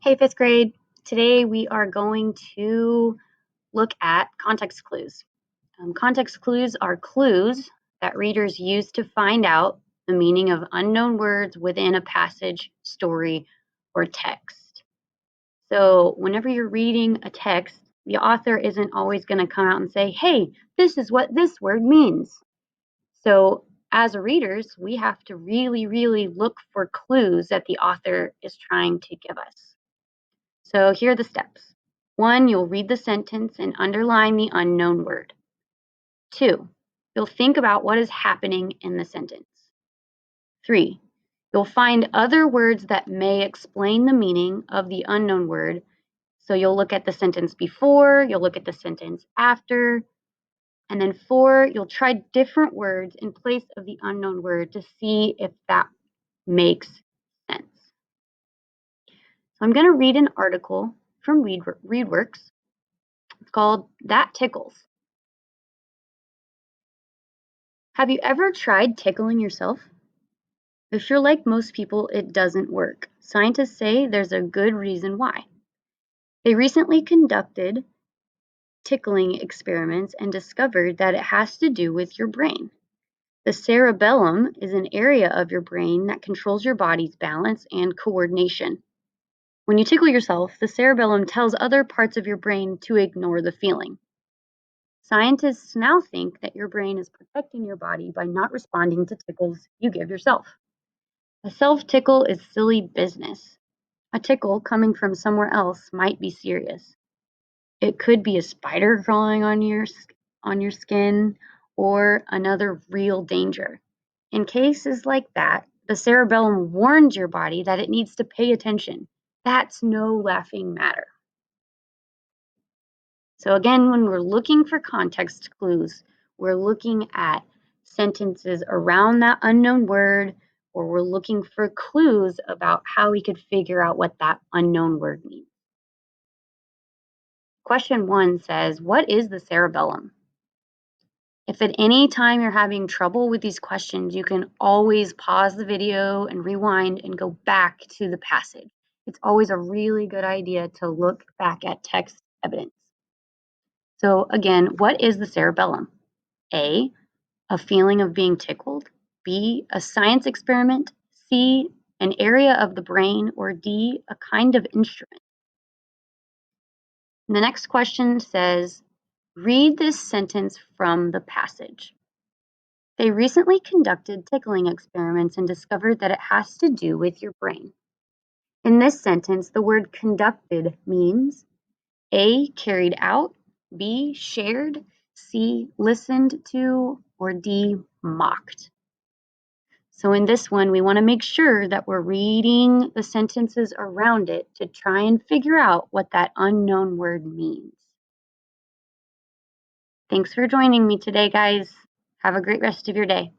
Hey, fifth grade. Today we are going to look at context clues. Context clues are clues that readers use to find out the meaning of unknown words within a passage, story, or text. So, whenever you're reading a text, the author isn't always going to come out and say, hey, this is what this word means. So, as readers, we have to really look for clues that the author is trying to give us. So here are the steps. 1, you'll read the sentence and underline the unknown word. 2, you'll think about what is happening in the sentence. 3, you'll find other words that may explain the meaning of the unknown word. So you'll look at the sentence before, you'll look at the sentence after, and then 4, you'll try different words in place of the unknown word to see if that makes sense. So I'm going to read an article from ReadWorks. It's called That Tickles. Have you ever tried tickling yourself? If you're like most people, it doesn't work. Scientists say there's a good reason why. They recently conducted tickling experiments and discovered that it has to do with your brain. The cerebellum is an area of your brain that controls your body's balance and coordination. When you tickle yourself, the cerebellum tells other parts of your brain to ignore the feeling. Scientists now think that your brain is protecting your body by not responding to tickles you give yourself. A self-tickle is silly business. A tickle coming from somewhere else might be serious. It could be a spider crawling on your skin or another real danger. In cases like that, the cerebellum warns your body that it needs to pay attention. That's no laughing matter. So again, when we're looking for context clues, we're looking at sentences around that unknown word, or we're looking for clues about how we could figure out what that unknown word means. Question 1 says, what is the cerebellum? If at any time you're having trouble with these questions, you can always pause the video and rewind and go back to the passage. It's always a really good idea to look back at text evidence. So again, what is the cerebellum? A feeling of being tickled. B, a science experiment. C, an area of the brain. Or D, a kind of instrument. And the next question says, read this sentence from the passage. They recently conducted tickling experiments and discovered that it has to do with your brain. In this sentence, the word conducted means A, carried out, B, shared, C, listened to, or D, mocked. So in this one, we want to make sure that we're reading the sentences around it to try and figure out what that unknown word means. Thanks for joining me today, guys. Have a great rest of your day.